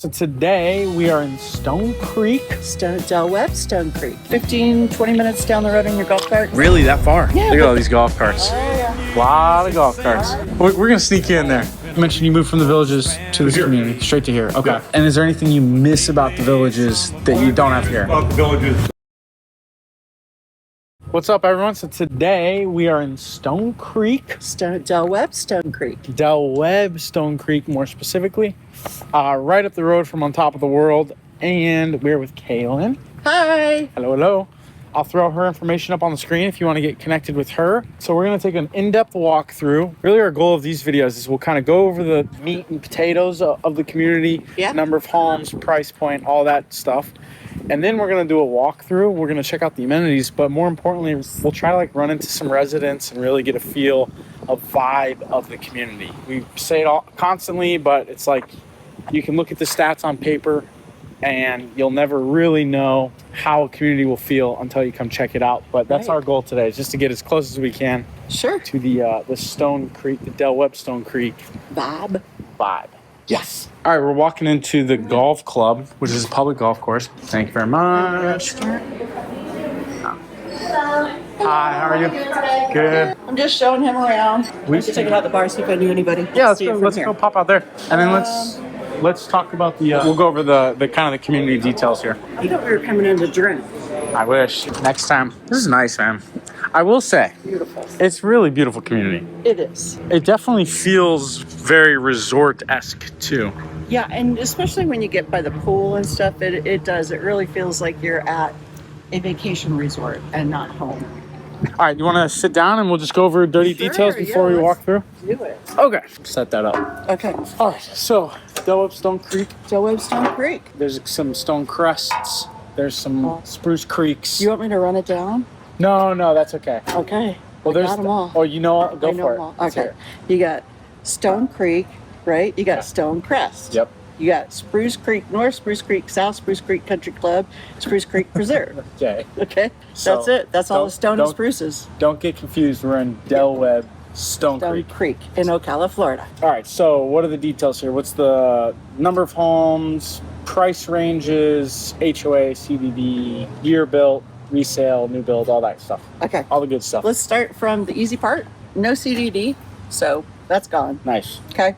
So today we are in Stone Creek. Webb Stone Creek. 15, 20 minutes down the road in your golf cart. Really, that far? Yeah. Look at all these golf carts. Oh, yeah. A lot of golf carts. We're going to sneak you in there. You mentioned you moved from the villages to this community, straight to here. Okay. Yeah. And is there anything you miss about the villages that you don't have here? About the villages. What's up, everyone? So today we are in Stone Creek. Webb Stone Creek. Webb Stone Creek, more specifically. Right up the road from On Top of the World. And we're with Kalyn. Hi. Hello, hello. I'll throw her information up on the screen if you want to get connected with her. So we're going to take an in-depth walkthrough. Really, our goal of these videos is we'll kind of go over the meat and potatoes of the community, number of homes, price point, all that stuff. And then we're going to do a walkthrough. We're going to check out the amenities, but more importantly, we'll try to run into some residents and really get a feel, a vibe of the community. We say it all constantly, but it's like you can look at the stats on paper and you'll never really know how a community will feel until you come check it out. But that's our goal today, is just to get as close as we can to the Stone Creek, the Webb Stone Creek vibe. Yes. All right, we're walking into the golf club, which is a public golf course. Thank you very much. Hi, how are you? Good. I'm just showing him around. We should check it out the bar, see if I knew anybody. Yeah, let's go pop out there. And then let's talk about we'll go over the kind of the community details here. You thought we were coming in to drink. I wish. Next time. This is nice, man. I will say, beautiful. It's really beautiful community. It is. It definitely feels very resort-esque too. Yeah, and especially when you get by the pool and stuff, it does. It really feels like you're at a vacation resort and not home. All right, you want to sit down and we'll just go over dirty details before we walk through? Do it. Okay. Set that up. Okay. All right, so Webb Stone Creek. Webb Stone Creek. There's some stone crests. There's some spruce creeks. You want me to run it down? No, that's okay. Okay. Well, I got them all. Oh, you know, go for it. Okay. You got Stone Creek, right? You got Stone Crest. Yep. You got Spruce Creek North, Spruce Creek South, Spruce Creek Country Club, Spruce Creek Preserve. Okay. Okay. So that's it. That's all the stone and spruces. Don't get confused. We're in Webb Stone Creek in Ocala, Florida. All right. So what are the details here? What's the number of homes, price ranges, HOA, CDD, year built, resale, new build, all that stuff. Okay. All the good stuff. Let's start from the easy part. No CDD, so that's gone. Nice. Okay.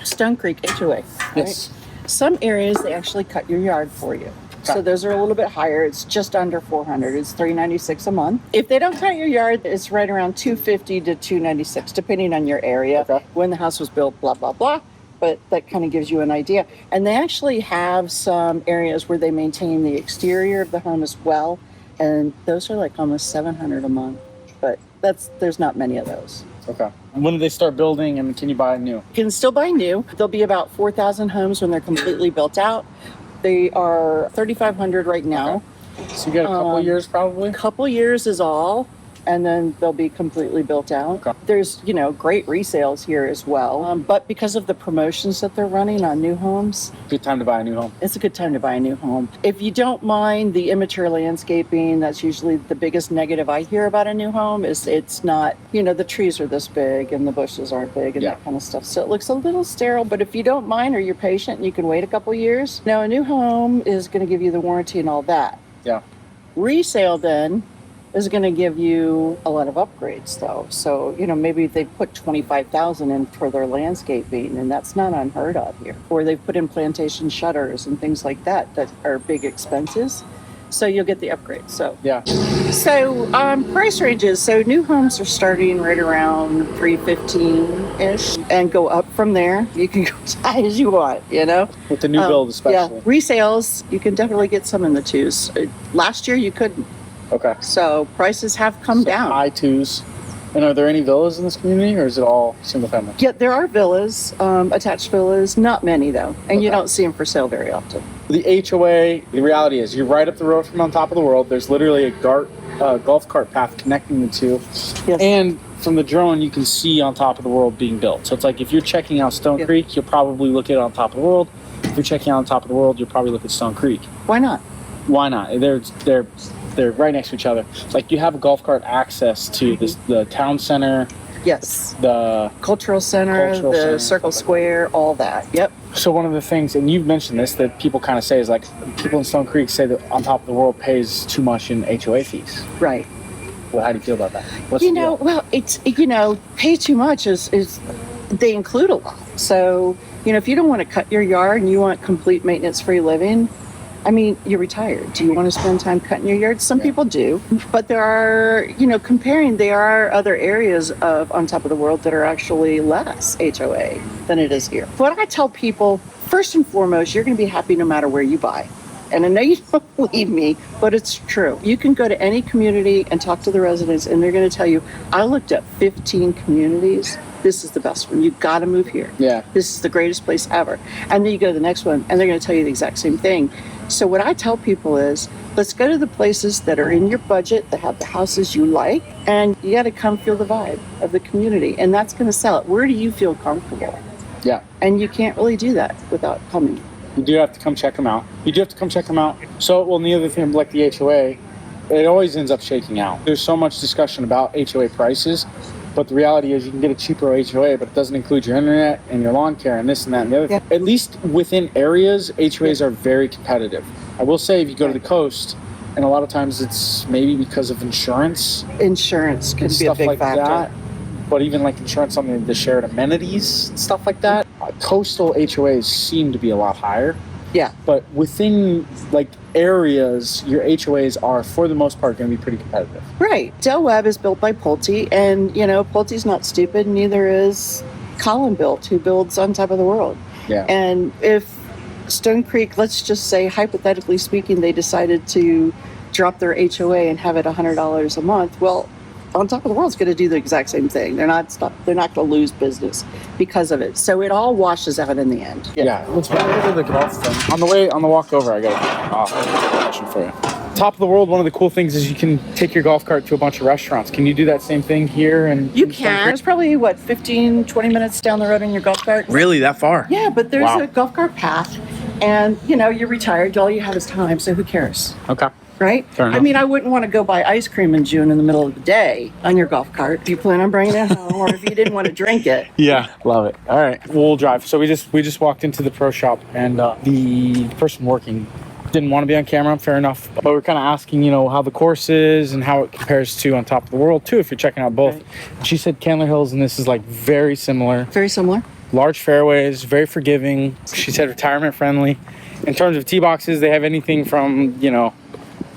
Stone Creek HOA. Yes. Right? Some areas they actually cut your yard for you. Okay. So those are a little bit higher. It's just under $400. It's $396 a month. If they don't cut your yard, it's right around $250 to $296, depending on your area, when the house was built, blah, blah, blah. But that kind of gives you an idea. And they actually have some areas where they maintain the exterior of the home as well. And those are almost $700 a month. But there's not many of those. Okay. And when do they start building, and can you buy new? You can still buy new. There'll be about 4,000 homes when they're completely built out. They are 3,500 right now. Okay. So you got a couple years probably? A couple years is all. And then they'll be completely built out. Okay. There's, great resales here as well. But because of the promotions that they're running on new homes. Good time to buy a new home. It's a good time to buy a new home. If you don't mind the immature landscaping, that's usually the biggest negative I hear about a new home is it's not, the trees are this big and the bushes aren't big and that kind of stuff. So it looks a little sterile, but if you don't mind or you're patient and you can wait a couple years. Now a new home is going to give you the warranty and all that. Yeah. Resale then is going to give you a lot of upgrades though. So, maybe they put $25,000 in for their landscaping and that's not unheard of here. Or they've put in plantation shutters and things like that are big expenses. So you'll get the upgrades. So, So price ranges. So new homes are starting right around $315-ish and go up from there. You can go as high as you want, With the new build especially. Yeah, resales, you can definitely get some in the twos. Last year you couldn't. Okay. So prices have come down. High twos. And are there any villas in this community, or is it all single family? Yeah, there are villas, attached villas. Not many though, and you don't see them for sale very often. The HOA, the reality is you're right up the road from On Top of the World. There's literally a golf cart path connecting the two. Yes. And from the drone, you can see On Top of the World being built. So it's like if you're checking out Stone Creek, you'll probably look at On Top of the World. If you're checking out On Top of the World, you'll probably look at Stone Creek. Why not? Why not? They're right next to each other. It's like you have a golf cart access to the town center, Yes. the Cultural Center, Cultural the Center, Circle stuff like Square, all that. Yep. So one of the things, and you've mentioned this, that people kind of say is like, people in Stone Creek say that On Top of the World pays too much in HOA fees. Right. Well, how do you feel about that? What's You the know, deal? well, it's, you know, pay too much is they include a lot. So, you know, if you don't want to cut your yard and you want complete maintenance-free living, I mean, you're retired. Do you want to spend time cutting your yard? Some people do, but there are, you know, there are other areas of On Top of the World that are actually less HOA than it is here. What I tell people, first and foremost, you're going to be happy no matter where you buy. And I know you don't believe me, but it's true. You can go to any community and talk to the residents, and they're going to tell you, I looked at 15 communities. This is the best one. You've got to move here. Yeah. This is the greatest place ever. And then you go to the next one, and they're going to tell you the exact same thing. So what I tell people is, let's go to the places that are in your budget, that have the houses you like, and you got to come feel the vibe of the community, and that's going to sell it. Where do you feel comfortable? Yeah. And you can't really do that without coming. You do have to come check them out. So, well, and the other thing, like the HOA, it always ends up shaking out. There's so much discussion about HOA prices, but the reality is you can get a cheaper HOA, but it doesn't include your internet and your lawn care and this and that and the other thing. At least within areas, HOAs are very competitive. I will say if you go to the coast, and a lot of times it's maybe because of insurance. Insurance can be a stuff big like factor. that. But even like insurance on the shared amenities, stuff like that. Coastal HOAs seem to be a lot higher. Yeah. But within like areas, your HOAs are for the most part going to be pretty competitive. Right. Del Webb is built by Pulte, and you know Pulte's not stupid. Neither is Kalyn built, who builds On Top of the World. Yeah. And if Stone Creek, let's just say hypothetically speaking, they decided to drop their HOA and have it $100 a month, well, On Top of the World's going to do the exact same thing. They're not going to lose business because of it. So it all washes out in the end. Yeah. Let's go over the golf thing. On the walk over, I got a question for you. Top of the World, one of the cool things is you can take your golf cart to a bunch of restaurants. Can you do that same thing here? And You can. It's probably, 15, 20 minutes down the road in your golf cart? Really, that far? Yeah, but there's Wow. a golf cart path. And, you know, you're retired. All you have is time. So who cares? Okay. Right? Fair enough. I mean, I wouldn't want to go buy ice cream in June in the middle of the day on your golf cart. If you plan on bringing it home, or if you didn't want to drink it. Yeah, love it. All right, we'll drive. So we just walked into the pro shop, and the person working didn't want to be on camera. Fair enough. But we're kind of asking, you know, how the course is and how it compares to On Top of the World too. If you're checking out both, right. She said Candler Hills and this is like very similar. Very similar. Large fairways, very forgiving. She said retirement friendly. In terms of tee boxes, they have anything from, you know,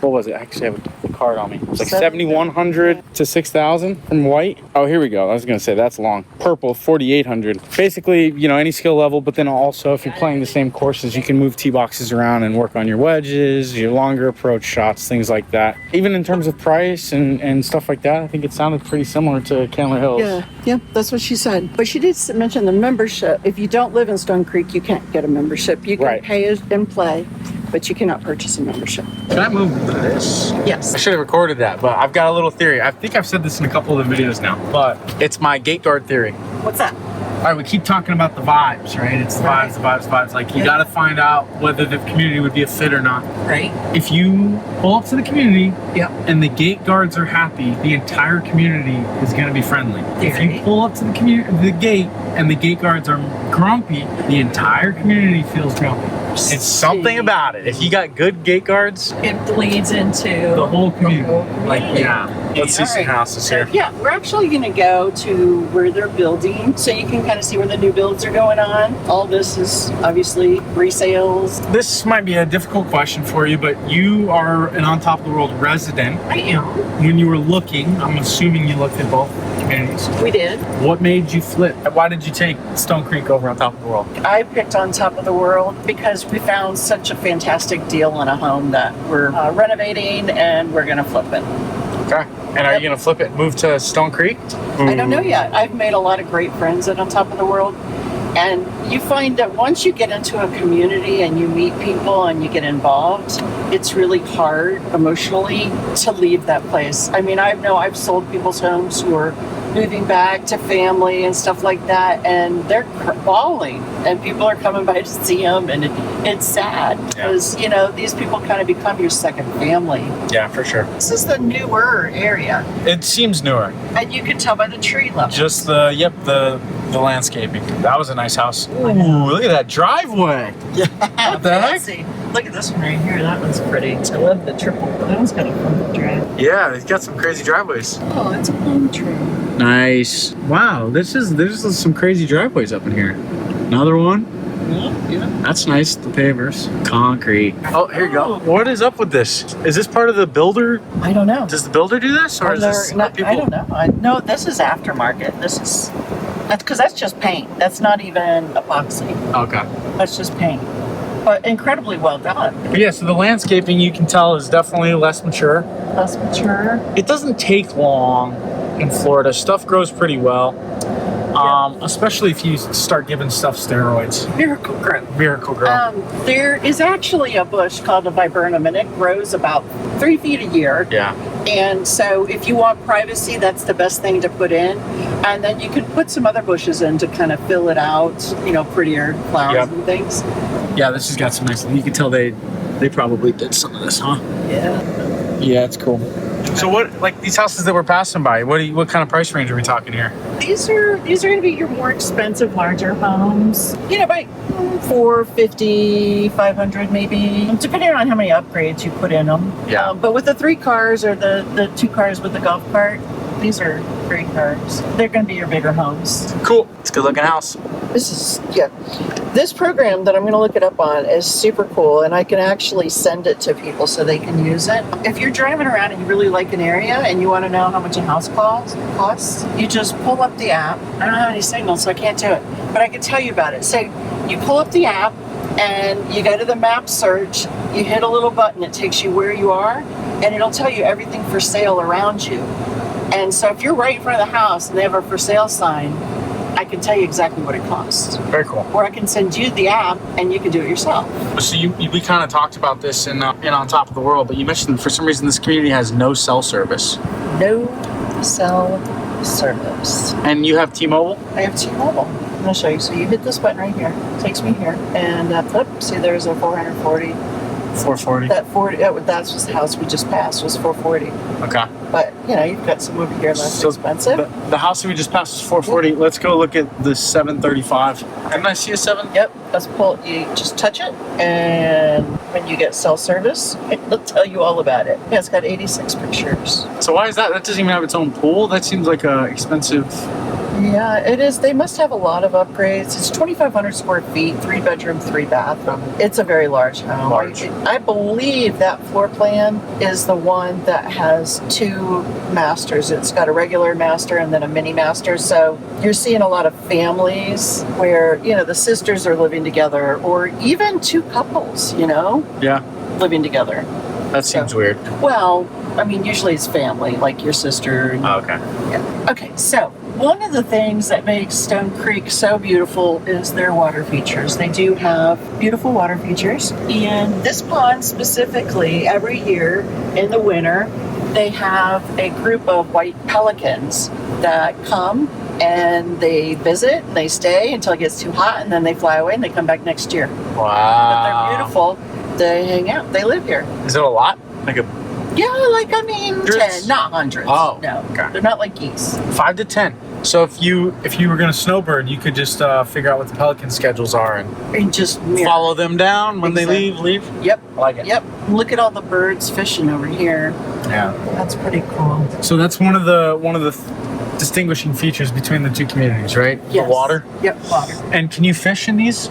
what was it? I actually have the card on me. It was like 7,100 to 6,000 from white. Oh, here we go. I was going to say that's long. Purple, 4,800. Basically, you know, any skill level, but then also if you're playing the same courses, you can move tee boxes around and work on your wedges, your longer approach shots, things like that. Even in terms of price and stuff like that, I think it sounded pretty similar to Candler Hills. Yeah, that's what she said. But she did mention the membership. If you don't live in Stone Creek, you can't get a membership. You can pay and play, but you cannot purchase a membership. Can I move to this? Yes. I should have recorded that, but I've got a little theory. I think I've said this in a couple of the videos now, but it's my gate guard theory. What's that? All right, we keep talking about the vibes, right? It's the vibes. Like, you got to find out whether the community would be a fit or not. Right. If you pull up to the community and the gate guards are happy, the entire community is going to be friendly. If you pull up to the gate and the gate guards are grumpy, the entire community feels grumpy. It's something about it. If you got good gate guards, it bleeds into the whole community. Like, yeah. Let's see some houses here. Yeah, we're actually going to go to where they're building, so you can kind of see where the new builds are going on. All this is obviously resales. This might be a difficult question for you, but you are an On Top of the World resident. I am. When you were looking, I'm assuming you looked at both communities. We did. What made you flip? Why did you take Stone Creek over On Top of the World? I picked On Top of the World because we found such a fantastic deal on a home that we're renovating and we're going to flip it. Okay. And are you going to flip it, move to Stone Creek? I don't know yet. I've made a lot of great friends at On Top of the World. And you find that once you get into a community and you meet people and you get involved, it's really hard emotionally to leave that place. I mean, I've sold people's homes who are moving back to family and stuff like that, and they're bawling, and people are coming by to see them, and it's sad because, you know, these people kind of become your second family. Yeah, for sure. This is the newer area. It seems newer. And you can tell by the tree level. Just the landscaping. That was a nice house. Ooh, look at that driveway. Yeah. What the heck? Fancy. Look at this one right here. That one's pretty. I love the triple. That one's got a fun drive. Yeah, it's got some crazy driveways. Oh, it's a palm tree. Nice. Wow, there's some crazy driveways up in here. Another one. Yeah. That's nice. The pavers. Concrete. Oh, here you go. What is up with this? Is this part of the builder? I don't know. Does the builder do this? Or is this people? I don't know. No, this is aftermarket. That's because that's just paint. That's not even epoxy. Okay. That's just paint. But incredibly well done. But yeah, so the landscaping, you can tell, is definitely less mature. Less mature. It doesn't take long in Florida. Stuff grows pretty well. Especially if you start giving stuff steroids. Miracle Grow. Miracle Grow. There is actually a bush called a viburnum, and it grows about 3 feet a year. Yeah. And so if you want privacy, that's the best thing to put in. And then you can put some other bushes in to kind of fill it out, you know, prettier flowers and things. Yeah, this has got some nice, you can tell they probably did some of this, huh? Yeah. Yeah, it's cool. So what, like these houses that we're passing by, what kind of price range are we talking here? These are going to be your more expensive, larger homes. You know, by $450, $500 maybe, depending on how many upgrades you put in them. Yeah. But with the 3 cars or the 2 cars with the golf cart, these are great cars. They're going to be your bigger homes. Cool. It's a good looking house. This program that I'm going to look it up on is super cool, and I can actually send it to people so they can use it. If you're driving around and you really like an area and you want to know how much a house costs, you just pull up the app. I don't have any signal, so I can't do it, but I can tell you about it. So you pull up the app and you go to the map search, you hit a little button, it takes you where you are, and it'll tell you everything for sale around you. And so if you're right in front of the house and they have a for sale sign, I can tell you exactly what it costs. Very cool. Or I can send you the app and you can do it yourself. So we kind of talked about this in On Top of the World, but you mentioned for some reason this community has no cell service. No cell service. And you have T-Mobile? I have T-Mobile. I'm going to show you. So you hit this button right here. It takes me here. And see, there's a 440. 440. That's just the house we just passed was 440. Okay. But, you know, you've got some over here less expensive. The house that we just passed is 440. Let's go look at the 735. Didn't I see a 7? Yep. Let's pull. You just touch it, and when you get cell service, it'll tell you all about it. Yeah, it's got 86 pictures. So why is that? That doesn't even have its own pool? That seems like a expensive... Yeah, it is. They must have a lot of upgrades. It's 2,500 square feet, 3 bedroom, 3 bathroom. It's a very large home. I believe that floor plan is the one that has 2 masters. It's got a regular master and then a mini master. So you're seeing a lot of families where, you know, the sisters are living together, or even 2 couples, you know? Yeah. Living together. That seems weird. Well, I mean, usually it's family, like your sister. Oh, okay. Yeah. Okay, so one of the things that makes Stone Creek so beautiful is their water features. They do have beautiful water features. And this pond specifically, every year in the winter, they have a group of white pelicans that come and they visit, and they stay until it gets too hot, and then they fly away and they come back next year. Wow. But they're beautiful. They hang out. They live here. Is it a lot? Like a... Yeah, like, I mean, hundreds? 10, not hundreds. Oh, no. okay. They're not like geese. 5 to 10. So if you were going to snowbird, you could just figure out what the pelican schedules are and just follow them down when they leave. Yep. I like it. Yep. Look at all the birds fishing over here. Yeah. That's pretty cool. So that's one of the distinguishing features between the 2 communities, right? Yes. The water? Yep, water. And can you fish in these?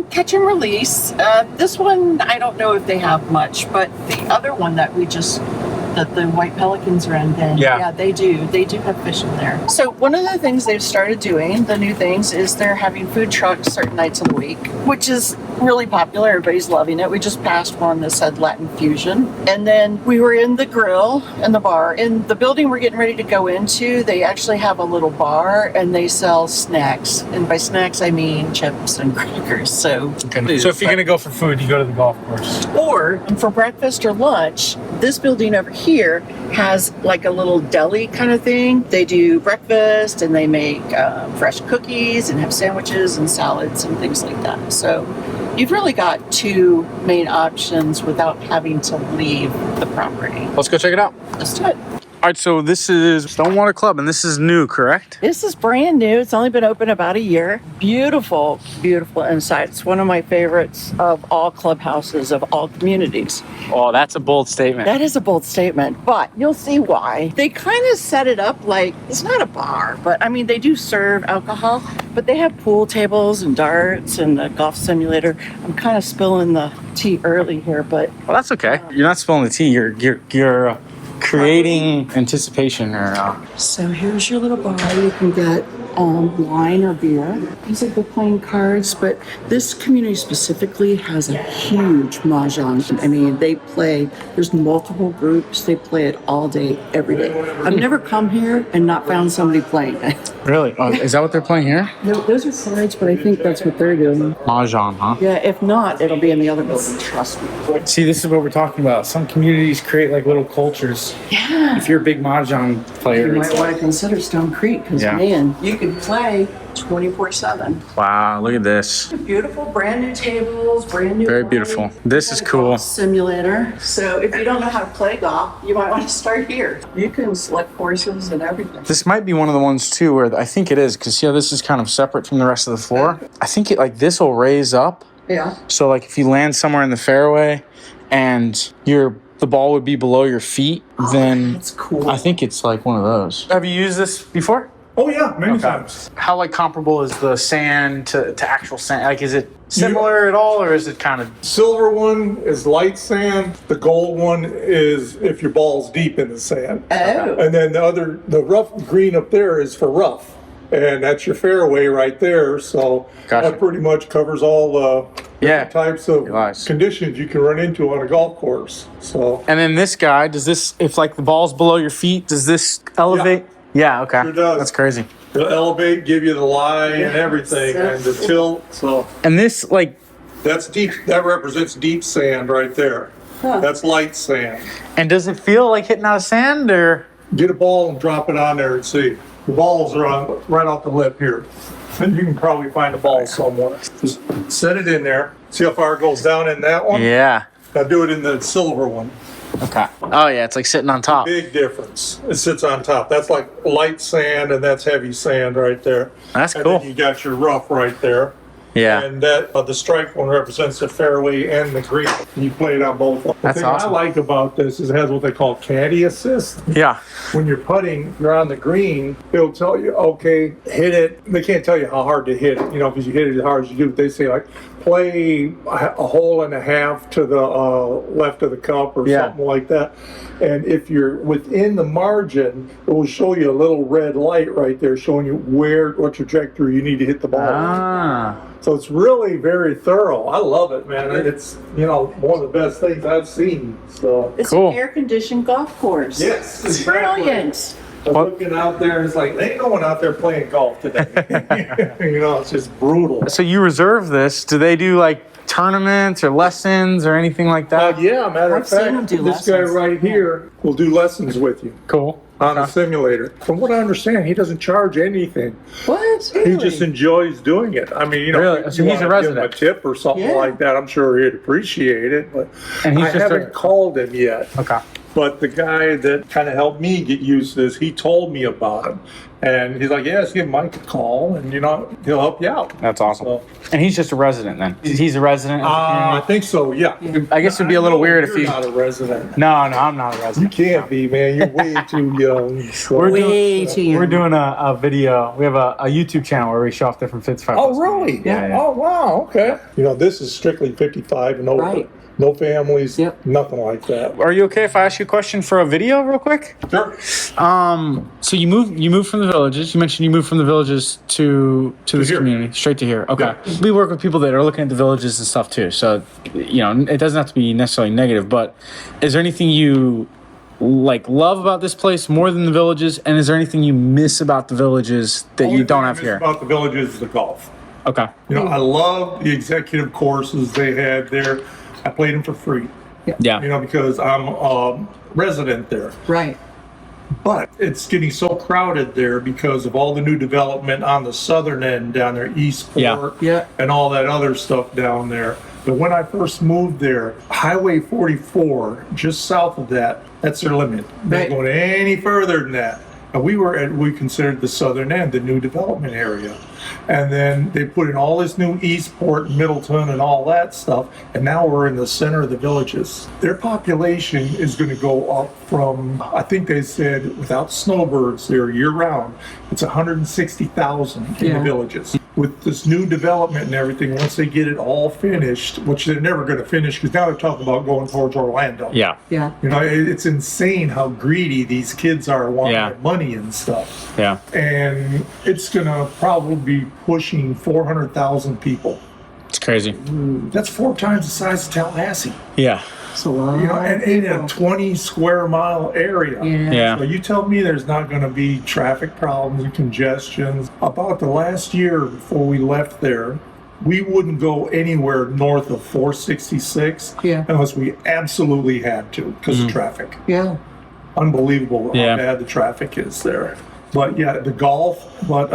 Catch and release. This one, I don't know if they have much, but the other one that the white pelicans are in, then yeah, they do have fish in there. So one of the things they've started doing, the new things, is they're having food trucks certain nights of the week, which is really popular. Everybody's loving it. We just passed one that said Latin Fusion. And then we were in the grill and the bar. In the building we're getting ready to go into, they actually have a little bar and they sell snacks. And by snacks, I mean chips and crackers. So if you're going to go for food, you go to the golf course. Or for breakfast or lunch, this building over here has like a little deli kind of thing. They do breakfast and they make fresh cookies and have sandwiches and salads and things like that. So you've really got two main options without having to leave the property. Let's go check it out. Let's do it. All right, so this is Stonewater Club, and this is new, correct? This is brand new. It's only been open about a year. Beautiful, beautiful inside. It's one of my favorites of all clubhouses of all communities. Oh, that's a bold statement. That is a bold statement, but you'll see why. They kind of set it up like it's not a bar, but I mean, they do serve alcohol, but they have pool tables and darts and a golf simulator. I'm kind of spilling the tea early here, but Well, that's okay. You're not spilling the tea. You're creating anticipation or so here's your little bar. You can get wine or beer. These are the playing cards, but this community specifically has a huge mahjong. I mean, they play, there's multiple groups. They play it all day, every day. I've never come here and not found somebody playing it. Really? Oh, is that what they're playing here? No, those are cards, but I think that's what they're doing. Mahjong, huh? Yeah, if not, it'll be in the other building, trust me. See, this is what we're talking about. Some communities create like little cultures. Yeah. If you're a big mahjong player, You might want to consider Stone Creek because, Yeah. man, you could play 24/7. wow, look at this. Beautiful, brand new tables, brand new. Very lights. beautiful. This is Got a cool. golf simulator. So if you don't know how to play golf, you might want to start here. You can select courses and everything. This might be one of the ones too where I think it is, because see how this is kind of separate from the rest of the floor? I think it like this will raise up. Yeah. So like if you land somewhere in the fairway and the ball would be below your feet, then That's cool. I think it's like one of those. Have you used this before? Oh yeah, many times. How like comparable is the sand to actual sand? Like is it similar at all, or is it kind of Silver one is light sand. The gold one is if your ball's deep in the sand. Oh. And then the rough green up there is for rough. And that's your fairway right there. So Gotcha. that pretty much covers all the Yeah. types of Nice. conditions you can run into on a golf course. So And then this guy, does this, if like the ball's below your feet, does this elevate? Yeah, okay. Sure does. That's crazy. it'll elevate, give you the lie and everything, and the tilt. So And this, like, that's deep. That represents deep sand right there. Huh. That's light sand. and does it feel like hitting out of sand, or? Get a ball and drop it on there and see. The balls are on right off the lip here. And you can probably find a ball somewhere. Just set it in there. See how far it goes down in that one? Yeah. Now do it in the silver one. Okay. Oh yeah, it's like sitting on top. Big difference. It sits on top. That's like light sand and that's heavy sand right there. That's And cool. then you got your rough right there. Yeah. And that the striped one represents the fairway and the green. You play it on both. The That's thing awesome. I like about this is it has what they call caddy assist. Yeah. When you're putting, you're on the green, it'll tell you, okay, hit it. They can't tell you how hard to hit it, because you hit it as hard as you do. They say like, play a hole and a half to the left of the cup or Yeah. something like that. And if you're within the margin, it will show you a little red light right there showing you what trajectory you need to hit the ball. Ah. So it's really very thorough. I love it, man. It's, one of the best things I've seen. So It's Cool. an air-conditioned golf course. yes, It's exactly. brilliant. I'm looking out there, it's like, ain't no one out there playing golf today. It's just brutal. So you reserve this? Do they do like tournaments or lessons or anything like that? Yeah, matter I've of seen them fact, do this guy lessons. right here will do lessons with you Cool. on a simulator. From what I understand, he doesn't charge anything. What? He just enjoys doing it. I mean, Really? if So you he's a wanna give him resident? a tip or something Yeah. like that, I'm sure he'd appreciate it. But And he's I just haven't called him yet. Okay. But the guy that kind of helped me get used to this, he told me about him. And he's like, yeah, just give Mike a call and, he'll help you out. That's awesome. So, And he's just a resident then? He's a resident of the I community? think so, yeah. I guess it'd be a little I know weird if you're you... not a resident. No, I'm not a You resident. can't be, man. You're way too young. So. We're Way too young. We're doing a video. We have a YouTube channel where we show off different 55. Oh, really? Yeah, yeah. Oh, wow. Okay. This is strictly 55 and over. Right. No families. Yep. Nothing like that. Are you okay if I ask you a question for a video real quick? Sure. So you moved from the villages. You mentioned you moved from the villages to this here. community, straight to here. Okay. Yeah. We work with people that are looking at the villages and stuff too. So, it doesn't have to be necessarily negative, but is there anything you love about this place more than the villages? And is there anything you miss about the villages that Only you don't thing I have miss here? About the villages is the golf. Okay. I love the executive courses they had there. I played them for free. Yeah. You know, because I'm a resident there. Right. But it's getting so crowded there because of all the new development on the southern end down there, Eastport, and all that other stuff down there. But when I first moved there, Highway 44, just south of that, that's their limit. They ain't going any further than that. And we considered the southern end, the new development area. And then they put in all this new Eastport, Middleton, and all that stuff. And now we're in the center of the villages. Their population is going to go up from, I think they said, without snowbirds there year round, it's 160,000 in the villages. With this new development and everything, once they get it all finished, which they're never going to finish because now they're talking about going towards Orlando. Yeah. Yeah. You know, it's insane how greedy these kids are wanting their money and stuff. Yeah. And it's going to probably be pushing 400,000 people. It's crazy. That's 4 times the size of Tallahassee. Yeah. It's a lot. You know, and in a 20 square mile area. Yeah. So you tell me there's not going to be traffic problems and congestions. About the last year before we left there, we wouldn't go anywhere north of 466 unless we absolutely had to because of traffic. Yeah. Unbelievable how bad the traffic is there. But yeah, the golf, but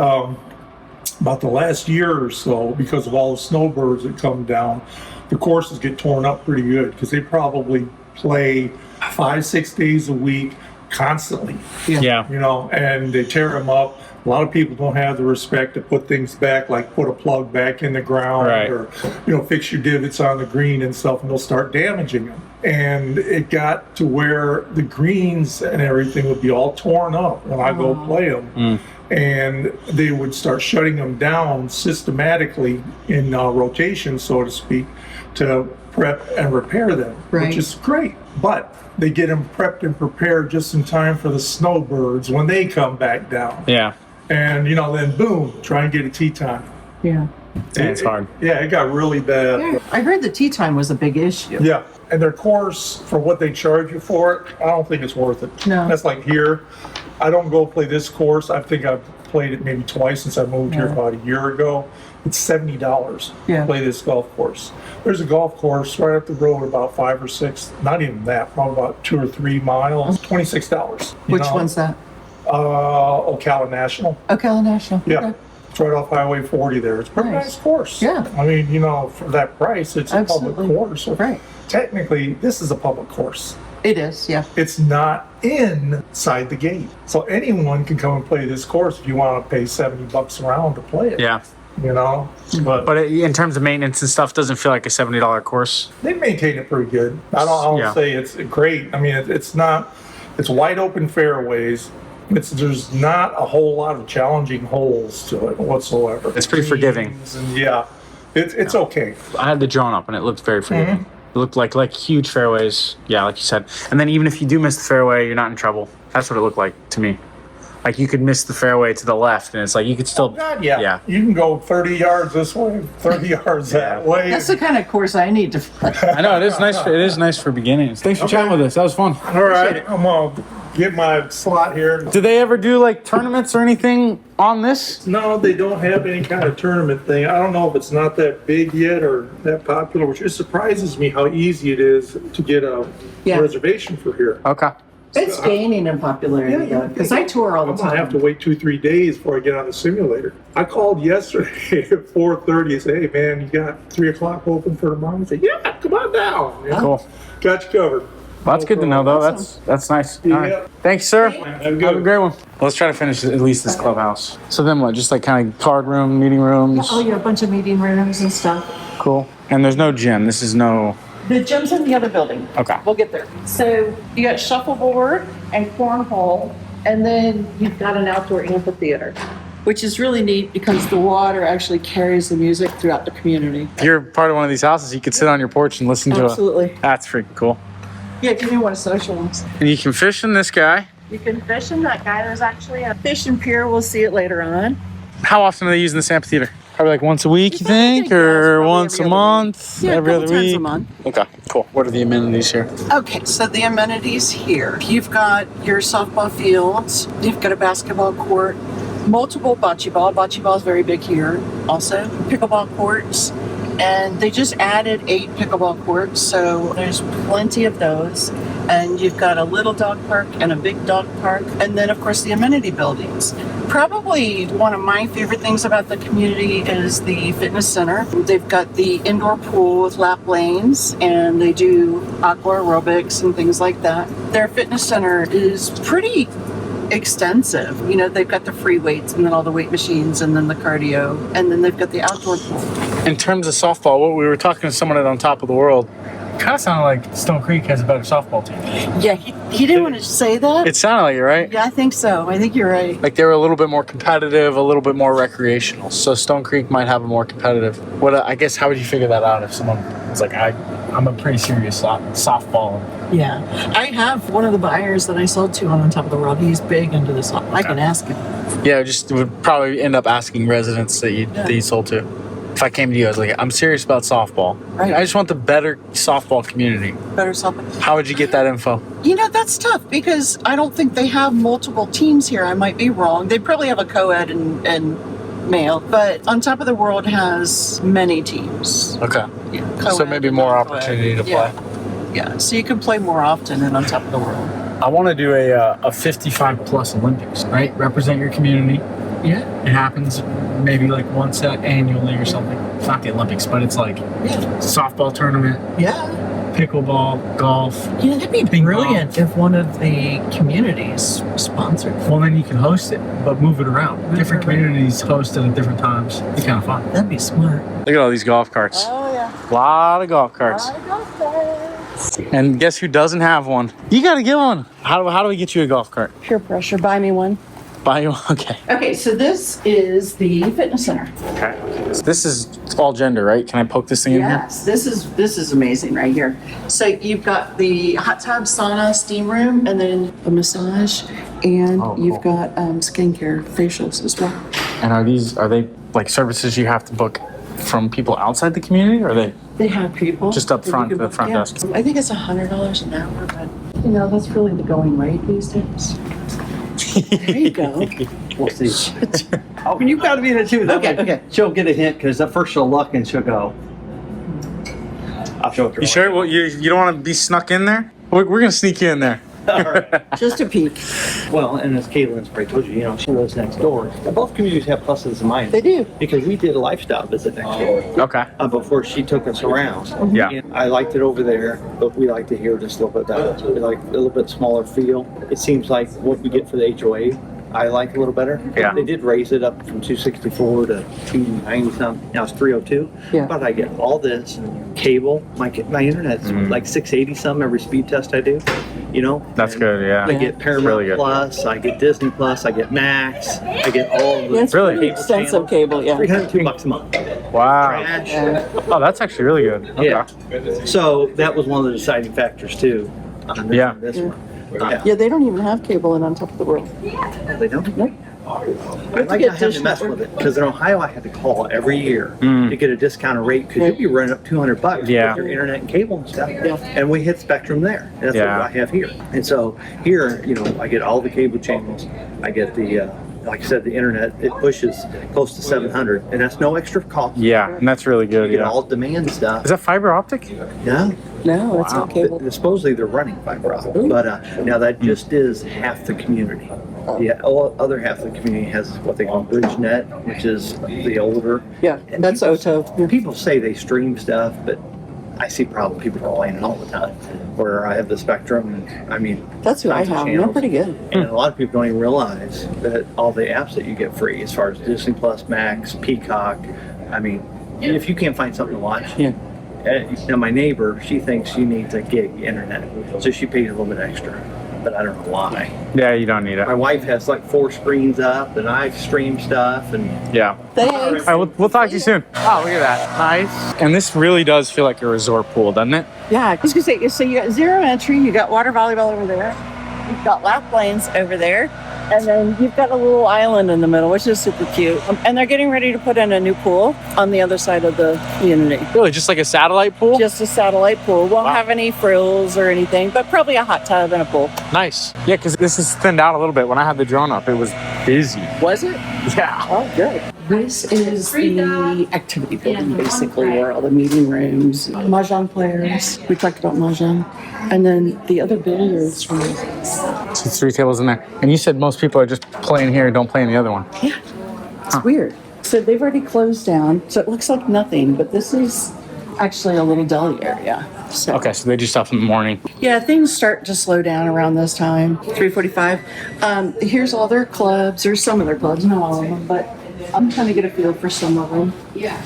about the last year or so, because of all the snowbirds that come down, the courses get torn up pretty good because they probably play 5-6 days a week constantly. Yeah. You know, and they tear them up. A lot of people don't have the respect to put things back, like put a plug back in the ground or, you know, fix your divots on the green and stuff, and they'll start damaging them. And it got to where the greens and everything would be all torn up when I go play them. And they would start shutting them down systematically in rotation, so to speak, to prep and repair them, which is great. But they get them prepped and prepared just in time for the snowbirds when they come back down. Yeah. And, you know, then boom, try and get a tee time. Yeah. It's hard. Yeah, it got really bad. Yeah. I heard the tee time was a big issue. Yeah. And their course, for what they charge you for it, I don't think it's worth it. No. That's like here. I don't go play this course. I think I've played it maybe twice since I moved here about a year ago. It's $70 to play this golf course. There's a golf course right up the road, about 5 or 6, not even that, probably about 2 or 3 miles, $26. Which one's that? Ocala National. Ocala National. Yeah. Okay. It's right off Highway 40 there. It's a pretty nice course. Yeah. I mean, you know, for that price, it's a public course. So right. Technically, this is a public course. It is, yeah. It's not inside the gate. So anyone can come and play this course if you want to pay $70 a round to play it. Yeah. You know? But in terms of maintenance and stuff, doesn't feel like a $70 course. they maintain it pretty good. I don't say it's great. I mean, it's not, it's wide open fairways. There's not a whole lot of challenging holes to it whatsoever. It's pretty forgiving. And it's okay. I had the drone up and it looked very forgiving. It looked like huge fairways. Yeah, like you said. And then even if you do miss the fairway, you're not in trouble. That's what it looked like to me. Like you could miss the fairway to the left and it's like you could still. Oh God, yeah. You can go 30 yards this way, 30 yards that way. That's the kind of course I need to play. I know, it is nice. It is nice for beginnings. Thanks for chatting with us. That was fun. All right, I'm gonna get my slot here. Do they ever do like tournaments or anything on this? No, they don't have any kind of tournament thing. I don't know if it's not that big yet or that popular, which just surprises me how easy it is to get a reservation for here. Okay. It's gaining in popularity though, because I tour all the I'm gonna have time. to wait 2-3 days before I get on the simulator. I called yesterday at 4:30 and said, "Hey man, you got 3 o'clock open for tomorrow?" I said, "Yeah, come on down." Yeah. Cool. Got you covered. Well, that's good to know, though. That's nice. All right. Thanks, sir. Have a great one. Let's try to finish at least this clubhouse. So then what? Just like kind of card room, meeting rooms? Oh yeah, a bunch of meeting rooms and stuff. Cool. And there's no gym. This is no... The gym's in the other building. Okay. We'll get there. So you got shuffleboard and cornhole, and then you've got an outdoor amphitheater, which is really neat because the water actually carries the music throughout the community. If you're part of one of these houses, you could sit on your porch and listen to it. Absolutely. That's freaking cool. Yeah, if you want to socialize. And you can fish in this guy. You can fish in that guy. There's actually a fishing pier. We'll see it later on. How often are they using this amphitheater? Probably like once a week, you think? Or once a month? Yeah, every a other couple times week? a month. Okay, cool. What are the amenities here? Okay, so the amenities here. You've got your softball fields. You've got a basketball court. Multiple bocce ball. Bocce ball is very big here also. Pickleball courts. And they just added 8 pickleball courts, so there's plenty of those. And you've got a little dog park and a big dog park. And then, of course, the amenity buildings. Probably one of my favorite things about the community is the fitness center. They've got the indoor pool with lap lanes, and they do aqua aerobics and things like that. Their fitness center is pretty extensive. You know, they've got the free weights and then all the weight machines and then the cardio, and then they've got the outdoor pool. In terms of softball, what we were talking to someone at On Top of the World, kind of sounded like Stone Creek has a better softball team. Yeah, he didn't want to say that. It sounded like it, right? Yeah, I think so. I think you're right. Like they were a little bit more competitive, a little bit more recreational. So Stone Creek might have a more competitive. What I guess, how would you figure that out if someone was like, I'm a pretty serious softball. Yeah, I have one of the buyers that I sold to on Top of the World. He's big into this. I can ask him. Yeah, just would probably end up asking residents that you sold to. If I came to you, I was like, I'm serious about softball. Right. I just want the better softball community. Better softball. How would you get that info? You know, that's tough because I don't think they have multiple teams here. I might be wrong. They probably have a co-ed and male, but On Top of the World has many teams. Okay. Yeah, So co-ed maybe and more non-co-ed. opportunity to play. Yeah, so you can play more often in On Top of the World. I want to do a 55 plus Olympics, right? Represent your community. Yeah. It happens maybe like once annually or something. It's not the Olympics, but it's like softball tournament, Yeah. pickleball, golf. Yeah, that'd be brilliant if one of the communities sponsored. Well, then you can host it, but move it around. Different communities host it at different times. It's kind of fun. That'd be smart. Look at all these golf carts. Oh, yeah. A lot of golf carts. And guess who doesn't have one? You got to get one. How do we get you a golf cart? Peer pressure. Buy me one. Buy you one? Okay. Okay, so this is the fitness center. Okay. So this is all gender, right? Can I poke this thing in here? Yes, this is amazing right here. So you've got the hot tub, sauna, steam room, and then a massage, and you've got skincare, facials as well. And are they like services you have to book from people outside the community, or are they? They have people Just up that you front, can the book. front desk. I think it's $100 an hour, but you know that's really the going rate these days. There you go. We'll see. Oh, you've got to be in it too. That way Okay. She'll get a hint because at first she'll look and she'll go. I'll show it to her. You sure? Well, you don't want to be snuck in there? We're gonna sneak you in there. All right. Just a peek. Well, and as Kalyn's probably told you, she lives next door. And both communities have pluses and minuses. They do. Because we did a lifestyle visit next door Okay. before she took us around. Yeah. And I liked it over there, but we liked it here just a little bit better. We like a little bit smaller feel. It seems like what we get for the HOA, I like a little better. Yeah. They did raise it up from 264 to 290 something. Now it's 302. Yeah. But I get all this cable. My internet's like 680 something every speed test I do. That's And good. Yeah. I get Paramount really good. Plus, I get Disney Plus, I get Max, I get all of the It's Really? pretty extensive cable, yeah. $302 a month. Wow. Trash. Oh, that's actually really good. Okay. Yeah. So that was one of the deciding factors too. On this, Yeah. This one. Yeah, they don't even have cable in On Top of the World. They don't. Nope. I like not having to mess with it because in Ohio I had to call every year to get a discounted rate because you'd be running up $200 Yeah. with your internet and cable and stuff. Yeah. And we hit Spectrum there. That's Yeah. what I have here. And so here, I get all the cable channels. I get the, like I said, the internet. It pushes close to 700, and that's no extra cost. Yeah, and that's really good. You get Yeah. all demand stuff. Is that fiber optic? Yeah. No, it's not cable. Supposedly they're running fiber optic, but now that just is half the community. The other half of the community has what they call BridgeNet, which is the older. Yeah, And that's people- OTO. People say they stream stuff, but I see problem people complaining all the time. Where I have the Spectrum, That's who I tons of have. They're channels. pretty good. And a lot of people don't even realize that all the apps that you get free, as far as Disney Plus, Max, Peacock, if you can't find something to watch. Yeah. Now my neighbor, she thinks she needs a gig internet, so she pays a little bit extra, but I don't know why. Yeah, you don't need it. My wife has like 4 screens up, and I stream stuff, and Yeah. Thanks. All right, we'll talk to you soon. Oh, look at that. Nice. And this really does feel like a resort pool, doesn't it? Yeah, I was gonna say, so you got zero entry, you got water volleyball over there, you've got lap lanes over there, and then you've got a little island in the middle, which is super cute. And they're getting ready to put in a new pool on the other side of the community. Really, just like a satellite pool? Just a satellite pool. Won't Wow. have any frills or anything, but probably a hot tub and a pool. Nice. Yeah, because this is thinned out a little bit. When I had the drone up, it was busy. Was it? Yeah. Oh, good. This is the activity building, basically, where all the meeting rooms, mahjong players. We talked about mahjong. And then the other billiards rooms. So 3 tables in there. And you said most people are just playing here, don't play in the other one. Yeah, it's weird. So they've already closed down, so it looks like nothing, but this is actually a little deli area. So. Okay, so they do stuff in the morning. Yeah, things start to slow down around this time, 3:45. Here's all their clubs. There's some of their clubs, not all of them, but I'm trying to get a feel for some of them. Yeah.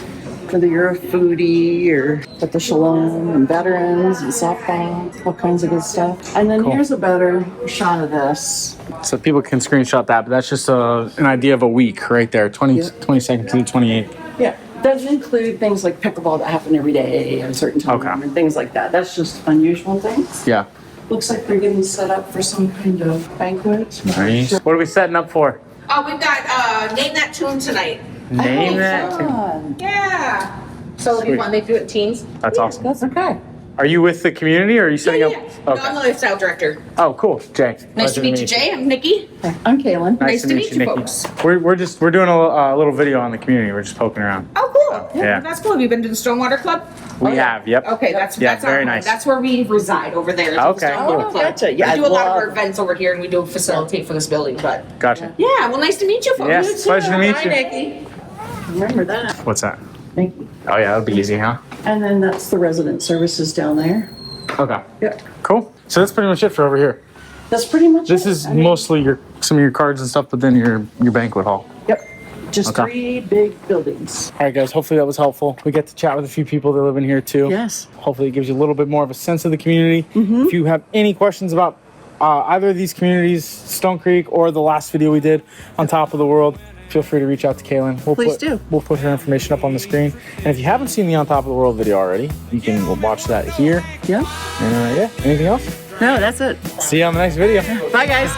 Whether you're a foodie or at the Shalom and veterans and softball, all kinds of good stuff. And then here's a better shot of this. So people can screenshot that, but that's just an idea of a week right there, 22nd to the 28th. Yeah. Doesn't include things like pickleball that happen every day at a certain time and things like that. That's just unusual things. Yeah. Looks like they're getting set up for some kind of banquet. Nice. What are we setting up for? Oh, we've got Name That Tune tonight. Name that. Fun. Yeah. So Sweet. you want me to do it teens? That's awesome. That's okay. Are you with the community or are you setting Yeah. up? No, Okay. I'm the lifestyle director. Oh, cool. Jay. Nice to meet you, Jay. I'm Nikki. I'm Kalyn. Nice to meet you, Nikki. folks. We're doing a little video on the community. We're just poking around. Oh, cool. Yeah. That's cool. Have you been to the Stonewater Club? We have. Yep. Okay, that's Yeah, our very home. nice. That's where we reside over there. is the Okay, Stonewater cool. Club. Gotcha. Yeah, we do a lot of love- our events over here, and we do facilitate for this building. But Gotcha. yeah, well, nice to meet you, folks. Yes, You too. pleasure to meet Bye, you. Nikki. Remember that. What's that? Thank you. Oh yeah, that'll be easy, huh? And then that's the resident services down there. Okay. Yep. Cool. So that's pretty much it for over here. That's pretty much This it. is I mean, mostly some of your cards and stuff, but then your banquet hall. Yep. Just Okay. 3 big buildings. All right, guys. Hopefully that was helpful. We get to chat with a few people that live in here too. Yes. Hopefully it gives you a little bit more of a sense of the community. If you have any questions about either of these communities, Stone Creek or the last video we did on Top of the World, feel free to reach out to Kalyn. Please do. We'll put her information up on the screen. And if you haven't seen the On Top of the World video already, you can watch that here. Yeah. And yeah, anything else? No, that's it. See you on the next video. Bye, guys.